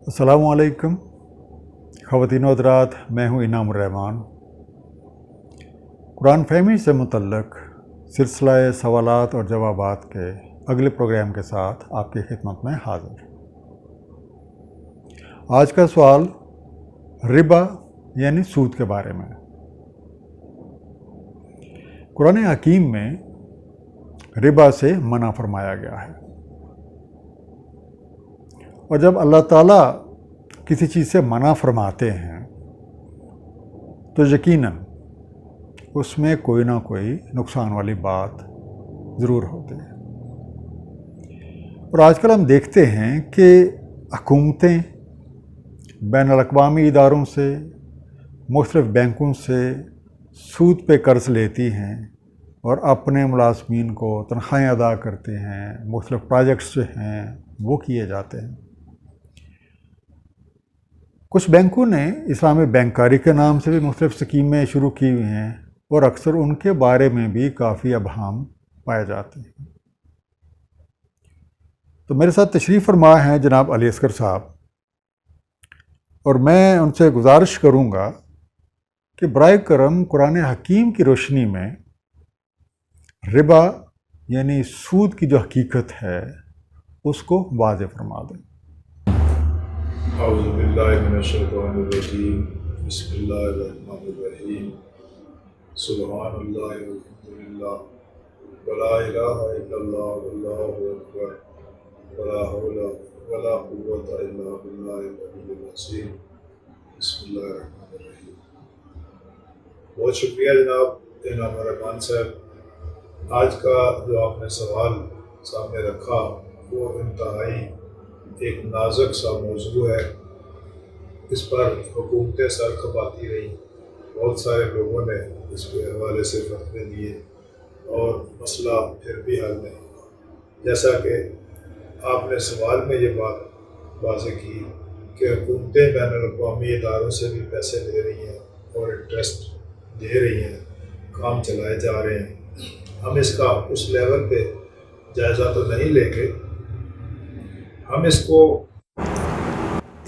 अस्सलामु अलैकुम ख़वातीन व हज़रात, मैं हूँ इनामुर रहमान। कुरान फ़हमी से मुतल्लिक़ सिलसिला सवालात और जवाबात के अगले प्रोग्राम के साथ आपकी खिदमत में हाज़िर। आज का सवाल रिबा यानी सूद के बारे में। कुरान हकीम में रिबा से मना फरमाया गया है, और जब अल्लाह ताला किसी चीज़ से मना फरमाते हैं तो यकीनन उसमें कोई ना कोई नुकसान वाली बात ज़रूर होती है। और आजकल हम देखते हैं कि हुकूमतें बैनुल-अक़वामी इदारों से, मुख्तलिफ़ बैंकों से सूद पे कर्ज़ लेती हैं और अपने मुलाज़मीन को तनख़्वाहें अदा करते हैं। मुख्तलिफ़ प्रोजेक्ट्स जो हैं वो किए जाते हैं। कुछ बैंकों ने इस्लामी बैंककारी के नाम से भी मुख्तलिफ़ स्कीमें शुरू की हुई हैं, और अक्सर उनके बारे में भी काफ़ी अबहाम पाए जाते हैं। तो मेरे साथ तशरीफ़ फरमा हैं जनाब अली असगर साहब, और मैं उनसे गुजारिश करूँगा कि बराए करम कुरान हकीम की रोशनी में रिबा यानी सूद की जो हकीकत है उसको वाज़ेह फरमा दें। औज़ु बिल्लाहि मिनश्शैतानिर्रजीम, बिस्मिल्लाहिर्रहमानिर्रहीम, सुब्हानल्लाहि वल्हम्दुलिल्लाह, वला इलाहा इल्लल्लाह, वल्लाहु अकबर, वला हौला वला कुव्वता इल्ला बिल्लाहिल अलिय्यिल अज़ीम। बिस्मिल्लाहिर्रहमानिर्रहीम। बहुत शुक्रिया जनाब इनामुर रहमान साहब। आज का जो आपने सवाल सामने रखा वो इंतहाई एक नाजुक सा मौजू है। इस पर हुकूमतें सर खपाती रही, बहुत सारे लोगों ने इसके हवाले से फतवे दिए और मसला फिर भी हल नहीं हुआ। जैसा कि आपने सवाल में ये बात वाज़ेह की कि हुकूमतें बैनुल-अक़वामी इदारों से भी पैसे ले रही हैं और इंटरेस्ट दे रही हैं, काम चलाए जा रहे हैं। हम इसका उस लेवल पे जायज़ा तो नहीं लेंगे, हम इसको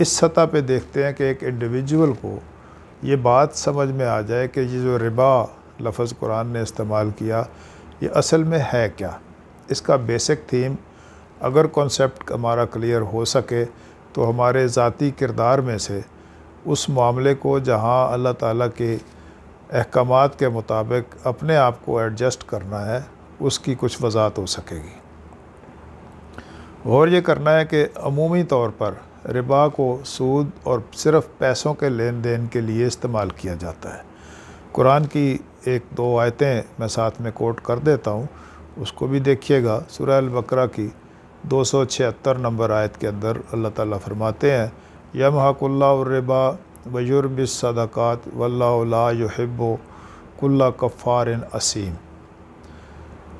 इस सतह पे देखते हैं कि एक इंडिविजुअल को ये बात समझ में आ जाए कि ये जो रिबा लफ्ज़ कुरान ने इस्तेमाल किया ये असल में है क्या। इसका बेसिक थीम अगर कॉन्सेप्ट हमारा क्लियर हो सके तो हमारे ज़ाती किरदार में से उस मामले को जहाँ अल्लाह ताला के अहकामात के मुताबिक अपने आप को एडजस्ट करना है उसकी कुछ वज़ाहत हो सकेगी। और ये करना है कि अमूमी तौर पर रिबा को सूद और सिर्फ़ पैसों के लेन देन के लिए इस्तेमाल किया जाता है। कुरान की एक दो आयतें मैं साथ में कोट कर देता हूँ, उसको भी देखिएगा। सूरह अल-बकरा की 276 नंबर आयत के अंदर अल्लाह ताला फरमाते हैं, यमहकुल्लाहु रिबा व युर्बिस सदक़ात वल्लाहु ला युहिब्बु कुल्ला कफ़ारिन असीम।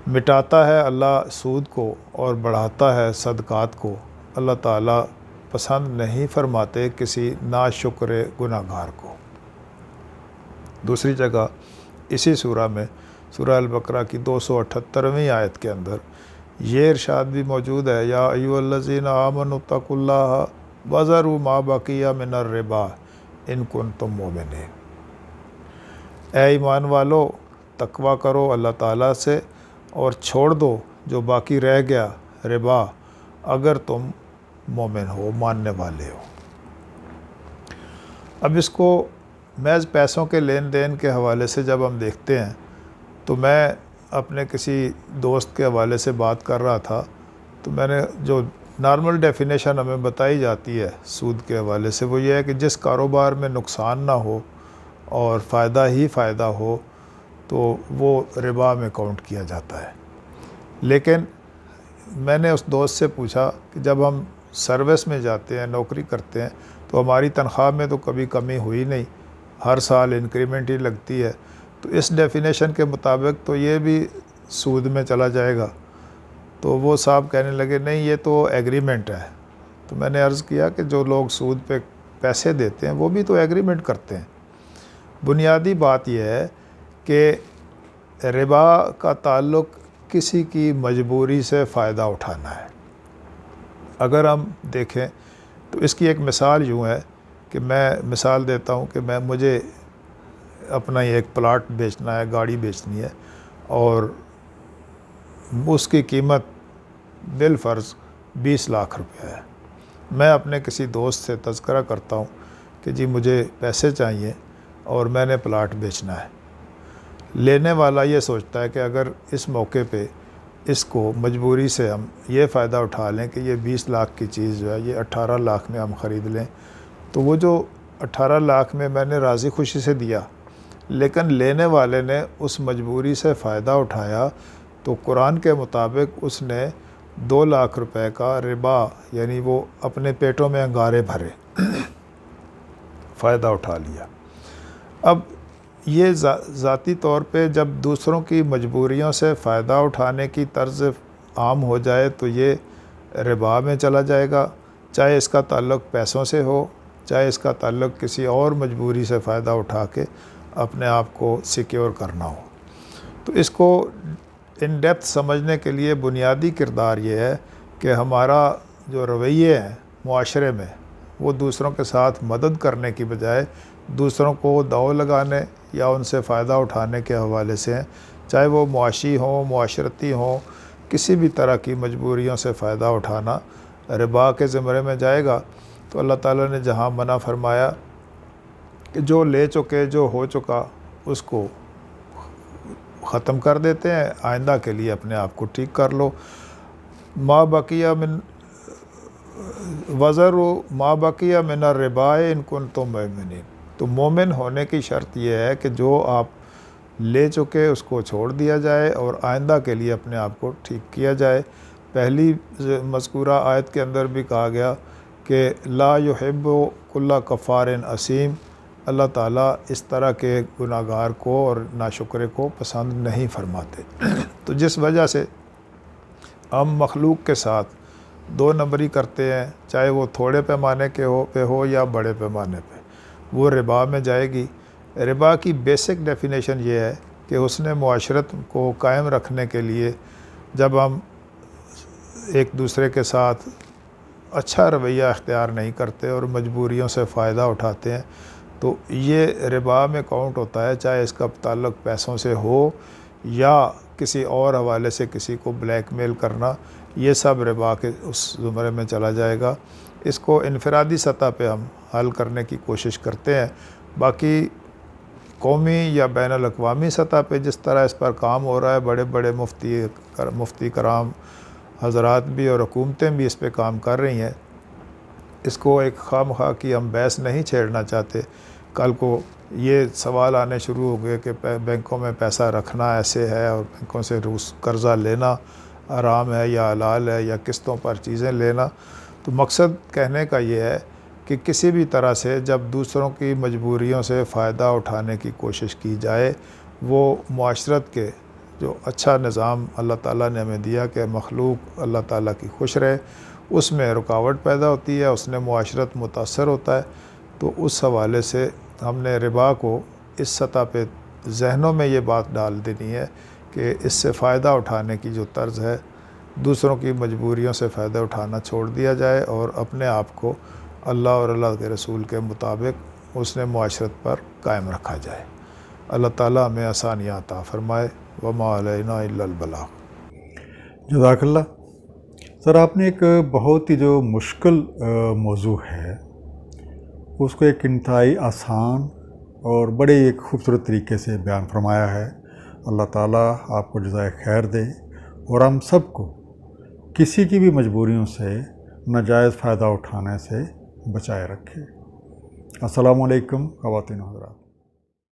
मिटाता है अल्लाह सूद को और बढ़ाता है सदक़ात को। अल्लाह ताला पसंद नहीं फरमाते किसी नाशुक्र गुनाहगार को। दूसरी जगह इसी सूरा में सूरह अल-बकरा की 278वीं आयत के अंदर ये इरशाद भी मौजूद है, या अय्युहल्लज़ीना आमनुत्तकुल्लाह वज़रू मा बक़िया मिनर रिबा इन कुंतुम मोमिनीन। ऐ ईमान वालो, तकवा करो अल्लाह ताला से और छोड़ दो जो बाकी रह गया रिबा, अगर तुम मोमिन हो, मानने वाले हो। अब इसको महज पैसों के लेन देन के हवाले से जब हम देखते हैं तो मैं अपने किसी दोस्त के हवाले से बात कर रहा था, तो मैंने जो नॉर्मल डेफिनेशन हमें बताई जाती है सूद के हवाले से वो ये है कि जिस कारोबार में नुकसान ना हो और फ़ायदा ही फ़ायदा हो तो वो रिबा में काउंट किया जाता है। लेकिन मैंने उस दोस्त से पूछा कि जब हम सर्विस में जाते हैं, नौकरी करते हैं, तो हमारी तनख्वाह में तो कभी कमी हुई नहीं, हर साल इंक्रीमेंट ही लगती है, तो इस डेफिनेशन के मुताबिक तो ये भी सूद में चला जाएगा। तो वो साहब कहने लगे नहीं, ये तो एग्रीमेंट है। तो मैंने अर्ज़ किया कि जो लोग सूद पे पैसे देते हैं वो भी तो एग्रीमेंट करते हैं। बुनियादी बात यह है कि रिबा का ताल्लुक़ किसी की मजबूरी से फ़ायदा उठाना है। अगर हम देखें تو اس کی ایک مثال یوں ہے کہ میں مثال دیتا ہوں کہ مجھے اپنا یہ ایک پلاٹ بیچنا ہے، گاڑی بیچنی ہے، اور اس کی قیمت بالفرض 20 لاکھ روپے ہے۔ میں اپنے کسی دوست سے تذکرہ کرتا ہوں کہ جی مجھے پیسے چاہیے اور میں نے پلاٹ بیچنا ہے۔ لینے والا یہ سوچتا ہے کہ اگر اس موقع پہ اس کو مجبوری سے ہم یہ فائدہ اٹھا لیں کہ یہ 20 لاکھ کی چیز جو ہے یہ 18 لاکھ میں ہم خرید لیں، تو وہ جو 18 لاکھ میں نے راضی خوشی سے دیا، لیکن لینے والے نے اس مجبوری سے فائدہ اٹھایا، تو قرآن کے مطابق اس نے 2 لاکھ روپے کا ربا، یعنی وہ اپنے پیٹوں میں انگارے بھرے، فائدہ اٹھا لیا۔ اب یہ ذاتی طور پہ جب دوسروں کی مجبوریوں سے فائدہ اٹھانے کی طرز عام ہو جائے تو یہ ربا میں چلا جائے گا، چاہے اس کا تعلق پیسوں سے ہو، چاہے اس کا تعلق کسی اور مجبوری سے فائدہ اٹھا کے اپنے آپ کو سیکیور کرنا ہو۔ تو اس کو ان ڈیپتھ سمجھنے کے لیے بنیادی کردار یہ ہے کہ ہمارا جو رویے ہیں معاشرے میں، وہ دوسروں کے ساتھ مدد کرنے کی بجائے دوسروں کو داؤ لگانے یا ان سے فائدہ اٹھانے کے حوالے سے ہیں، چاہے وہ معاشی ہوں، معاشرتی ہوں، کسی بھی طرح کی مجبوریوں سے فائدہ اٹھانا ربا کے زمرے میں جائے گا۔ تو اللہ تعالیٰ نے جہاں منع فرمایا کہ جو لے چکے، جو ہو چکا، اس کو ختم کر دیتے ہیں، آئندہ کے لیے اپنے آپ کو ٹھیک کر لو۔ ما بقیہ من ما بقیہ من الربا ان کنتم مؤمنین۔ تو مومن ہونے کی شرط یہ ہے کہ جو آپ لے چکے اس کو چھوڑ دیا جائے اور آئندہ کے لیے اپنے آپ کو ٹھیک کیا جائے۔ پہلی مذکورہ آیت کے اندر بھی کہا گیا کہ لا یحب کل کفار اثیم، اللہ تعالیٰ اس طرح کے گناہ گار کو اور ناشکرے کو پسند نہیں فرماتے۔ تو جس وجہ سے ہم مخلوق کے ساتھ 2 نمبری کرتے ہیں، چاہے وہ تھوڑے پیمانے کے پہ ہو یا بڑے پیمانے پہ، وہ ربا میں جائے گی۔ ربا کی بیسک ڈیفینیشن یہ ہے کہ حسن معاشرت کو قائم رکھنے کے لیے جب ہم ایک دوسرے کے ساتھ اچھا رویہ اختیار نہیں کرتے اور مجبوریوں سے فائدہ اٹھاتے ہیں، تو یہ ربا میں کاؤنٹ ہوتا ہے، چاہے اس کا تعلق پیسوں سے ہو یا کسی اور حوالے سے کسی کو بلیک میل کرنا، یہ سب ربا کے اس زمرے میں چلا جائے گا۔ اس کو انفرادی سطح پہ ہم حل کرنے کی کوشش کرتے ہیں، باقی قومی یا بین الاقوامی سطح پہ جس طرح اس پر کام ہو رہا ہے، بڑے بڑے مفتی کرام حضرات بھی اور حکومتیں بھی اس پہ کام کر رہی ہیں۔ اس کو ایک خواہ کی ہم بحث نہیں چھیڑنا چاہتے۔ کل کو یہ سوال آنے شروع ہو گئے کہ بینکوں میں پیسہ رکھنا ایسے ہے اور بینکوں سے قرضہ لینا حرام ہے یا حلال ہے، یا قسطوں پر چیزیں لینا۔ تو مقصد کہنے کا یہ ہے کہ کسی بھی طرح سے جب دوسروں کی مجبوریوں سے فائدہ اٹھانے کی کوشش کی جائے، وہ معاشرت کے جو اچھا نظام اللہ تعالیٰ نے ہمیں دیا کہ مخلوق اللہ تعالیٰ کی خوش رہے، اس میں رکاوٹ پیدا ہوتی ہے، اس نے معاشرت متاثر ہوتا ہے۔ تو اس حوالے سے ہم نے ربا کو اس سطح پہ ذہنوں میں یہ بات ڈال دینی ہے کہ اس سے فائدہ اٹھانے کی جو طرز ہے، دوسروں کی مجبوریوں سے فائدہ اٹھانا چھوڑ دیا جائے اور اپنے آپ کو اللہ اور اللہ کے رسول کے مطابق اس نے معاشرت پر قائم رکھا جائے۔ اللہ تعالیٰ ہمیں آسانیاں عطا فرمائے۔ وما علینا الا البلاغ۔ جزاک اللہ۔ سر، آپ نے ایک بہت ہی جو مشکل موضوع ہے اس کو ایک انتہائی آسان اور بڑے ایک خوبصورت طریقے سے بیان فرمایا ہے۔ اللہ تعالیٰ آپ کو جزائے خیر دے اور ہم سب کو کسی کی بھی مجبوریوں سے ناجائز فائدہ اٹھانے سے بچائے رکھے۔ السلام علیکم خواتین و حضرات۔